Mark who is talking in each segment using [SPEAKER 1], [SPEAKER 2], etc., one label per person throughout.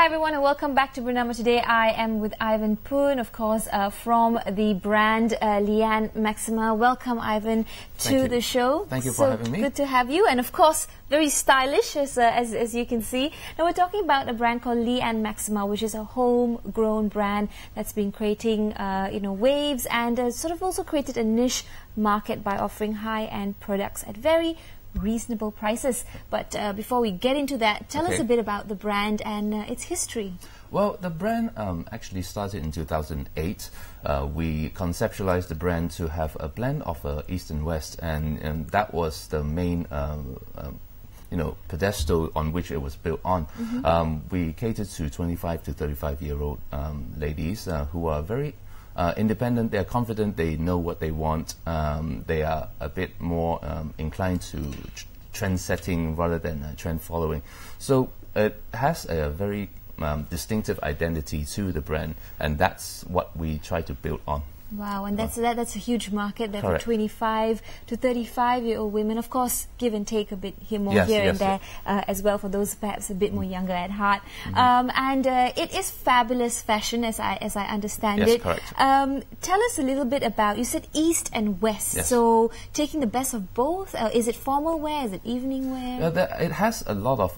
[SPEAKER 1] everyone, and welcome back to Bernama. Today I am with Ivan Poon, of course, from the brand Ann Maxima. Welcome, Ivan, to the show.
[SPEAKER 2] Thank you for having me.
[SPEAKER 1] Good to have you, and of course, very stylish, as you can see. Now we're talking about a brand called Ann Maxima, which is a homegrown brand that's been creating, waves, and sort of also created a niche market by offering high-end products at very reasonable prices. But before we get into that, tell us a bit about the brand and its history.
[SPEAKER 2] Well, the brand actually started in 2008. We conceptualized the brand to have a blend of East and West, and that was the main pedestal on which it was built on. We catered to 25 to 35-year-old ladies who are very independent, they're confident, they know what they want, they are a bit more inclined to trend setting rather than trend following. So it has a very distinctive identity to the brand, and that's what we try to build on.
[SPEAKER 1] Wow, and that's a huge market there for 25 to 35-year-old women. Of course, give and take a bit here and there as well for those perhaps a bit more younger at heart. And it is fabulous fashion, as I understand it.
[SPEAKER 2] Correct.
[SPEAKER 1] Tell us a little bit about, you said East and West, so taking the best of both. Is it formal wear? Is it evening wear?
[SPEAKER 2] It has a lot of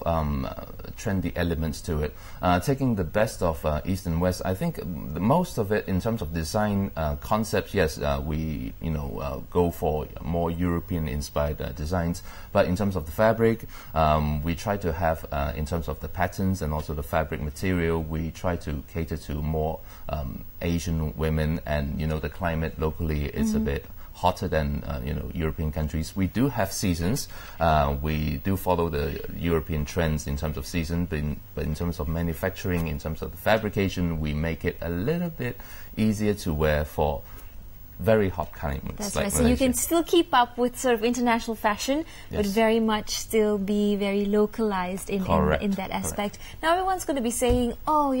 [SPEAKER 2] trendy elements to it. Taking the best of East and West, I think most of it in terms of design concepts, we go for more European-inspired designs. But in terms of the fabric, we try to have, in terms of the patterns and also the fabric material, we try to cater to more Asian women, and the climate locally is a bit hotter than European countries. We do have seasons. We do follow the European trends in terms of season, but in terms of manufacturing, in terms of the fabrication, we make it a little bit easier to wear for very hot climates.
[SPEAKER 1] That's
[SPEAKER 2] like
[SPEAKER 1] right.
[SPEAKER 2] Malaysia.
[SPEAKER 1] So you can still keep up with sort of international fashion, but very much still be very localized in that aspect. Now everyone's going to be saying, oh,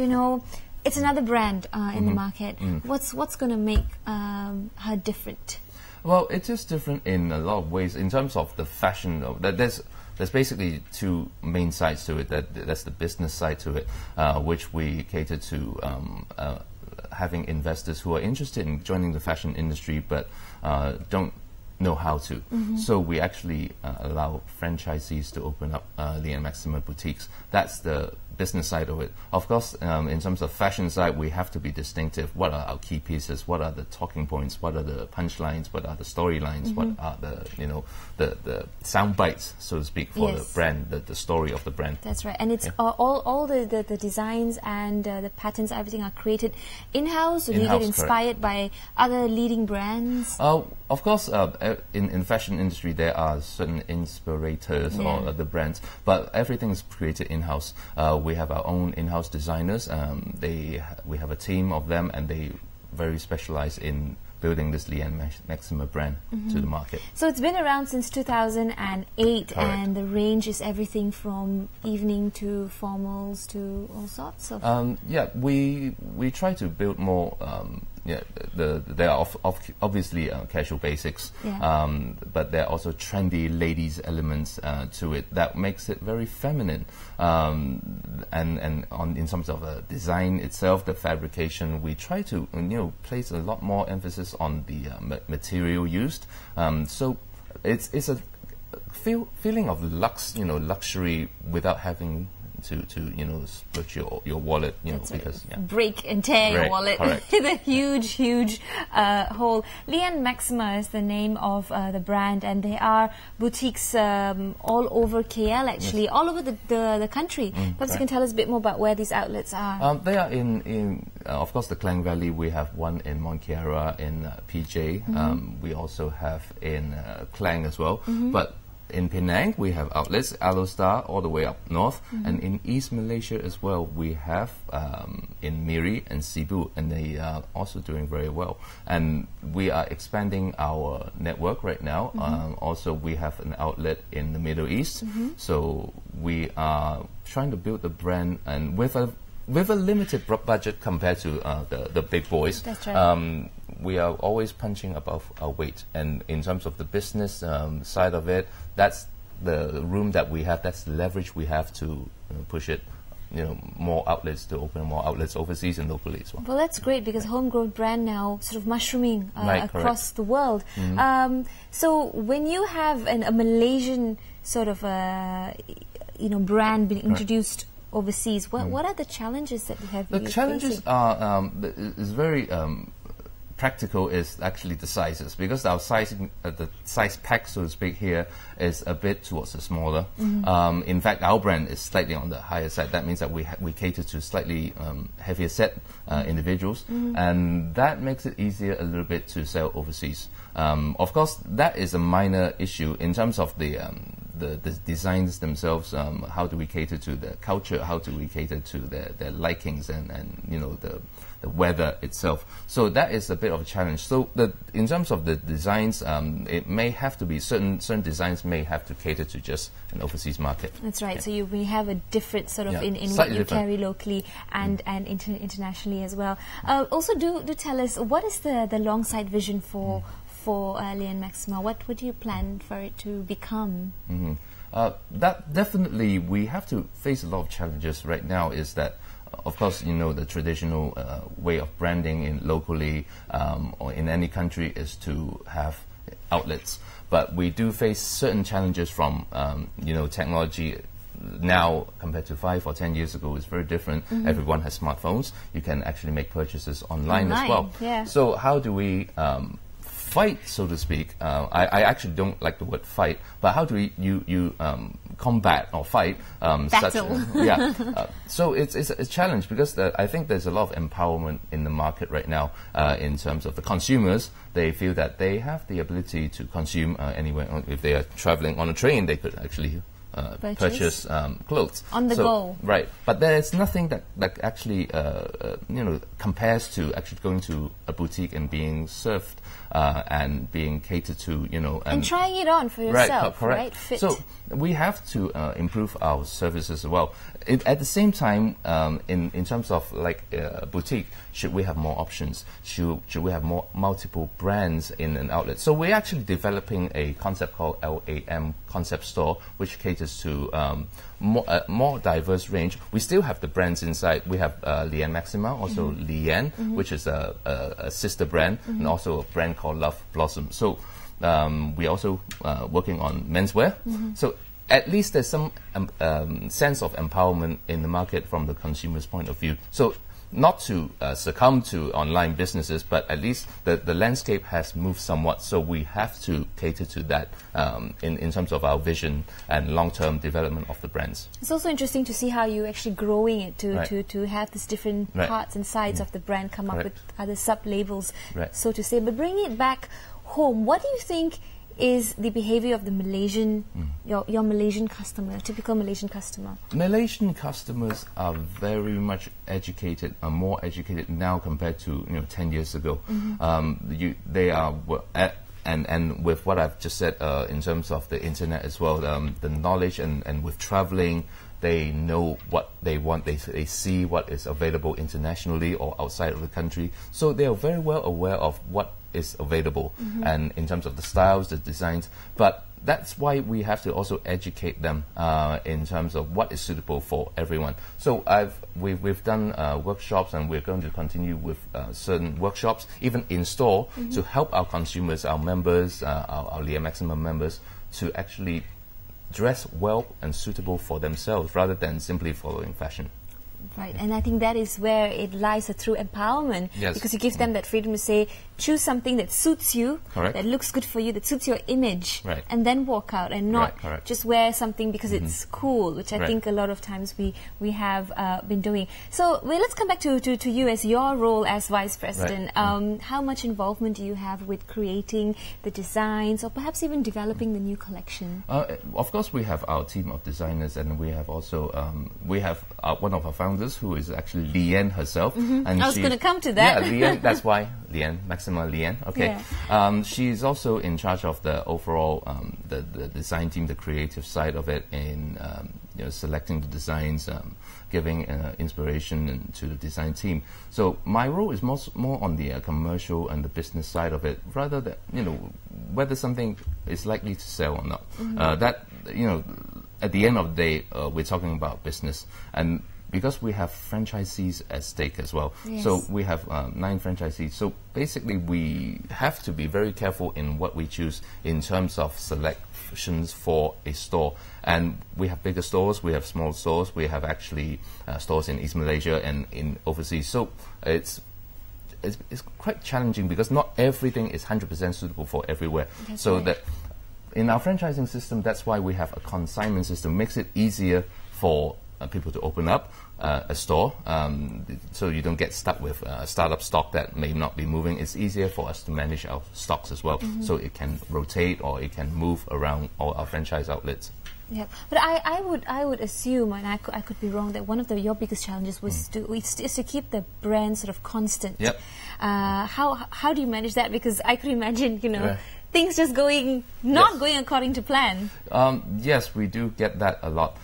[SPEAKER 1] it's another brand in the market. What's going to make her different?
[SPEAKER 2] Well, it is different in a lot of ways. In terms of the fashion, there's basically two main sides to it. That's the business side to it, which we cater to having investors who are interested in joining the fashion industry but don't know how to. So we actually allow franchisees to open up Ann Maxima boutiques. That's the business side of it. Of course, in terms of fashion side, we have to be distinctive. What are our key pieces? What are the talking points? What are the punchlines? What are the storylines? What are the sound bites, so to speak, for the brand, the story of the brand?
[SPEAKER 1] That's right. And it's all the designs and the patterns, everything are created in-house, or do you get inspired by other leading brands?
[SPEAKER 2] Of course, in fashion industry, there are certain inspirators or the brands, but everything is created in-house. We have our own in-house designers. We have a team of them, and they very specialize in building this Ann Maxima brand to the market. So
[SPEAKER 1] it's been around since 2008, and the range is everything from evening to formals to all sorts of...
[SPEAKER 2] we try to build more... there are obviously casual basics, but there are also trendy ladies elements to it that makes it very feminine. And in terms of design itself, the fabrication, we try to place a lot more emphasis on the material used. So it's a feeling of luxury without having to split your wallet, because
[SPEAKER 1] break and tear your wallet with a huge hole. Ann Maxima is the name of the brand, and there are boutiques all over KL, actually, all over the country. Perhaps you can tell us a bit more about where these outlets are.
[SPEAKER 2] They are in of course, the Klang Valley. We have one in Mont Kiara, in PJ. We also have in Klang as well, but in Penang, we have outlets, Alostar, all the way up north, and in East Malaysia as well, we have in Miri and Cebu, and they are also doing very well. And we are expanding our network right now. Also, we have an outlet in the Middle East, so we are trying to build the brand, and with a limited budget compared to the big boys.
[SPEAKER 1] That's right.
[SPEAKER 2] We are always punching above our weight, and in terms of the business side of it, that's the room that we have, that's the leverage we have to push it more outlets, to open more outlets overseas and locally as well.
[SPEAKER 1] Well, that's great, because homegrown brand now sort of mushrooming across the world. So when you have a Malaysian sort of brand being introduced overseas, what are the challenges that you have?
[SPEAKER 2] The challenges are is very practical, is actually the sizes, because our sizing, the size pack, so to speak, here is a bit towards the smaller. In fact, our brand is slightly on the higher side. That means that we cater to slightly heavier set individuals, and that makes it easier a little bit to sell overseas. Of course, that is a minor issue in terms of the designs themselves. How do we cater to the culture? How do we cater to their likings and the weather itself? So that is a bit of a challenge. So in terms of the designs, it may have to be certain designs may have to cater to just an overseas market.
[SPEAKER 1] That's right. So we have a different sort of in what you carry locally and internationally as well. Also, do tell us, what is the long sight vision for Lee Ann Maxima? What do you plan for it to become?
[SPEAKER 2] That definitely, we have to face a lot of challenges right now. Is that, of course, the traditional way of branding locally or in any country is to have outlets. But we do face certain challenges from technology. Now, compared to 5 or 10 years ago, is very different. Everyone has smartphones. You can actually make purchases online as well.
[SPEAKER 1] Yeah.
[SPEAKER 2] So how do we fight, so to speak? I actually don't like the word fight, but how do you combat or fight
[SPEAKER 1] battle?
[SPEAKER 2] So it's a challenge, because I think there's a lot of empowerment in the market right now in terms of the consumers. They feel that they have the ability to consume anywhere. If they are traveling on a train, they could actually purchase clothes
[SPEAKER 1] on the go.
[SPEAKER 2] Right, but there's nothing that actually compares to actually going to a boutique and being served and being catered to,
[SPEAKER 1] and trying it on for yourself, right? Fit.
[SPEAKER 2] So we have to improve our services as well. At the same time, in terms of like boutique, should we have more options? Should we have multiple brands in an outlet? So we're actually developing a concept called LAM Concept Store, which caters to more diverse range. We still have the brands inside. We have Lee Ann Maxima, also Lee Ann, which is a sister brand, and also a brand called Love Blossom. So we're also working on menswear. So at least there's some sense of empowerment in the market from the consumer's point of view. So not to succumb to online businesses, but at least the landscape has moved somewhat. So we have to cater to that in terms of our vision and long-term development of the brands.
[SPEAKER 1] It's also interesting to see how you're actually growing it to have these different parts and sides of the brand come up with other sub-labels, so to say. But bringing it back home, what do you think is the behavior of the Malaysian, your Malaysian customer, typical Malaysian customer? Malaysian
[SPEAKER 2] customers are very much educated, are more educated now compared to 10 years ago. They are and with what I've just said in terms of the internet as well, the knowledge and with traveling, they know what they want. They see what is available internationally or outside of the country. So they are very well aware of what is available and in terms of the styles, the designs. But that's why we have to also educate them in terms of what is suitable for everyone. So we've done workshops, and we're going to continue with certain workshops, even in store, to help our consumers, our members, our Lee Ann Maxima members, to actually dress well and suitable for themselves rather than simply following fashion.
[SPEAKER 1] Right, and I think that is where it lies, a true empowerment, because you give them that freedom to say, choose something that suits you, that looks good for you, that suits your image, and then walk out, and not just wear something because it's cool, which I think a lot of times we have been doing. So let's come back to you as your role as Vice President. How much involvement do you have with creating the designs, or perhaps even developing the new collection?
[SPEAKER 2] Of course, we have our team of designers, and we have also one of our founders, who is actually Lee Ann herself. And
[SPEAKER 1] I was going to come to that.
[SPEAKER 2] Yeah, Lee Ann, that's why Lee Ann Maxima Lee Ann. Okay. Yeah. She's also in charge of the overall the design team, the creative side of it, in selecting the designs, giving inspiration to the design team. So my role is more on the commercial and the business side of it, rather than whether something is likely to sell or not. That at the end of the day, we're talking about business, and because we have franchisees at stake as well.
[SPEAKER 1] Yes.
[SPEAKER 2] So we have 9 franchisees. So basically, we have to be very careful in what we choose in terms of selections for a store. And we have bigger stores, we have small stores, we have actually stores in East Malaysia and in overseas. So it's quite challenging because not everything is 100% suitable for everywhere.
[SPEAKER 1] That's
[SPEAKER 2] so
[SPEAKER 1] right.
[SPEAKER 2] that in our franchising system, that's why we have a consignment system. Makes it easier for people to open up a store, so you don't get stuck with startup stock that may not be moving. It's easier for us to manage our stocks as well, so it can rotate or it can move around all our franchise outlets.
[SPEAKER 1] Yeah, but I would assume, and I could be wrong, that one of your biggest challenges was to keep the brand sort of constant.
[SPEAKER 2] Yep.
[SPEAKER 1] How do you manage that? Because I could imagine, things just not going according to plan.
[SPEAKER 2] Yes, we do get that a lot.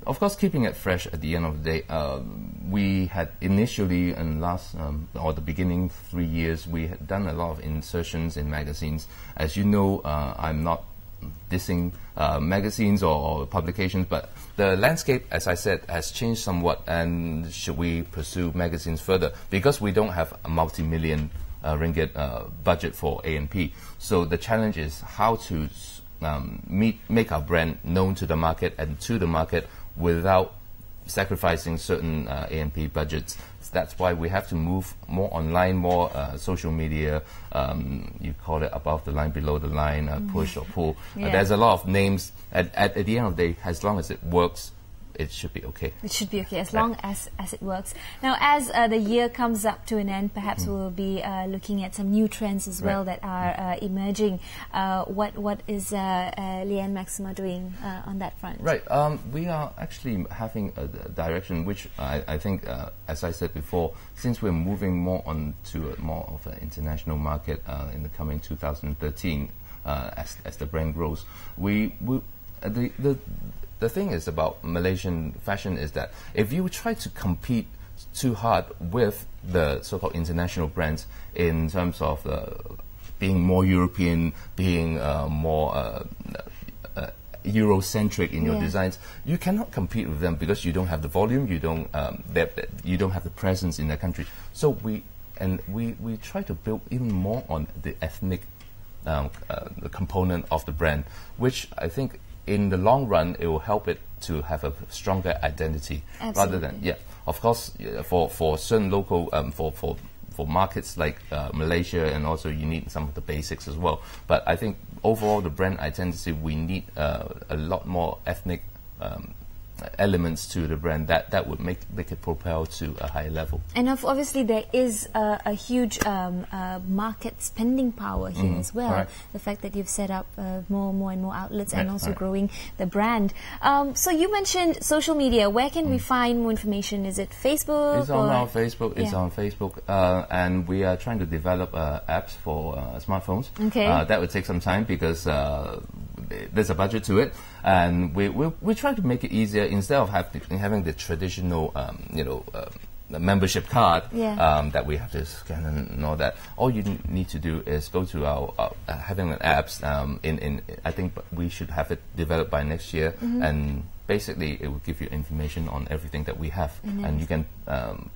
[SPEAKER 2] Of course, keeping it fresh at the end of the day. We had initially in the beginning 3 years, we had done a lot of insertions in magazines. As you know, I'm not dissing magazines or publications, but the landscape, as I said, has changed somewhat. And should we pursue magazines further? Because we don't have a multi-million ringgit budget for A&P. So the challenge is how to make our brand known to the market and to the market without sacrificing certain A&P budgets. That's why we have to move more online, more social media. You call it above the line, below the line, push or pull.
[SPEAKER 1] Yeah.
[SPEAKER 2] There's a lot of names. At the end of the day, as long as it works, it should be okay.
[SPEAKER 1] It should be okay, as long as it works. Now, as the year comes up to an end, perhaps we'll be looking at some new trends as well that are emerging. What is Ann Maxima doing on that front?
[SPEAKER 2] Right. We are actually having a direction which I think, as I said before, since we're moving more on to more of an international market in the coming 2013, as the brand grows, the thing is about Malaysian fashion is that if you try to compete too hard with the so-called international brands in terms of being more European, being more Eurocentric in your designs, you cannot compete with them because you don't have the volume, you don't have the presence in the country. So we try to build even more on the ethnic component of the brand, which I think in the long run, it will help it to have a stronger identity.
[SPEAKER 1] Absolutely.
[SPEAKER 2] Rather than, of course, for certain local, for markets like Malaysia, and also you need some of the basics as well. But I think overall, the brand identity, we need a lot more ethnic elements to the brand that would make it propel to a higher level.
[SPEAKER 1] And obviously there is a huge market spending power here as well.
[SPEAKER 2] Correct.
[SPEAKER 1] The fact that you've set up more and more outlets and also growing the brand. So you mentioned social media. Where can we find more information? Is it Facebook?
[SPEAKER 2] It's on our Facebook. It's on Facebook, and we are trying to develop apps for smartphones.
[SPEAKER 1] Okay.
[SPEAKER 2] That would take some time because there's a budget to it, and we try to make it easier instead of having the traditional membership card that we have to scan and all that. All you need to do is go to our having an apps. I think we should have it developed by next year, and basically it will give you information on everything that we have, and you can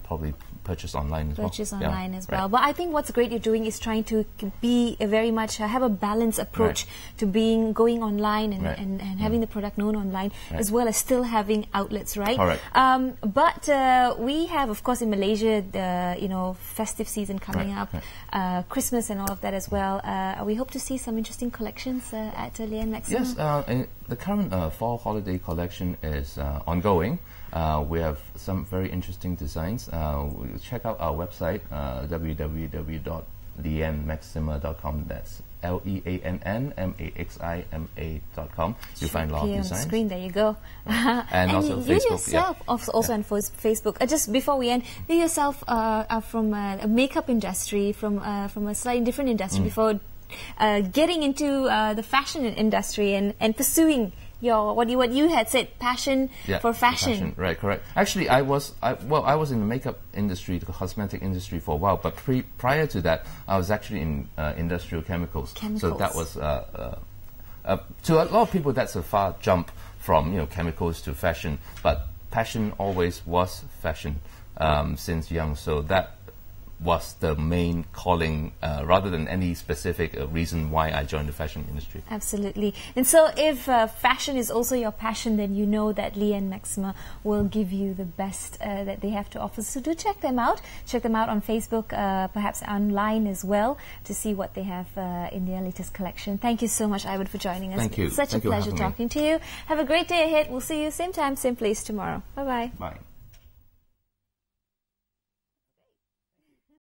[SPEAKER 2] probably purchase online as well.
[SPEAKER 1] Purchase online as well. But I think what's great you're doing is trying to be very much have a balanced approach to going online and having the product known online, as well as still having outlets, right?
[SPEAKER 2] Correct.
[SPEAKER 1] But we have, of course, in Malaysia, the festive season coming up, Christmas and all of that as well. We hope to see some interesting collections at Ann Maxima.
[SPEAKER 2] Yes, the current fall holiday collection is ongoing. We have some very interesting designs. Check out our website, www.leannmaxima.com. That's LEANNMAXIMA.com. You'll find a lot of designs.
[SPEAKER 1] On the screen, there you go.
[SPEAKER 2] And also
[SPEAKER 1] you
[SPEAKER 2] Facebook.
[SPEAKER 1] yourself also on Facebook. Just before we end, you yourself are from a makeup industry, from a slightly different industry before getting into the fashion industry and pursuing what you had said, passion for fashion.
[SPEAKER 2] Right, correct. Actually, I was in the makeup industry, the cosmetic industry for a while, but prior to that, I was actually in industrial chemicals. So that was to a lot of people that's a far jump from chemicals to fashion, but passion always was fashion since young. So that was the main calling, rather than any specific reason why I joined the fashion industry.
[SPEAKER 1] Absolutely. And so if fashion is also your passion, then you know that Lee and Maxima will give you the best that they have to offer. So do check them out. Check them out on Facebook, perhaps online as well, to see what they have in their latest collection. Thank you so much, Ivan, for joining us.
[SPEAKER 2] Thank you.
[SPEAKER 1] Such a pleasure talking to you. Have a great day ahead. We'll see you same time, same place tomorrow. Bye-bye.
[SPEAKER 2] Bye.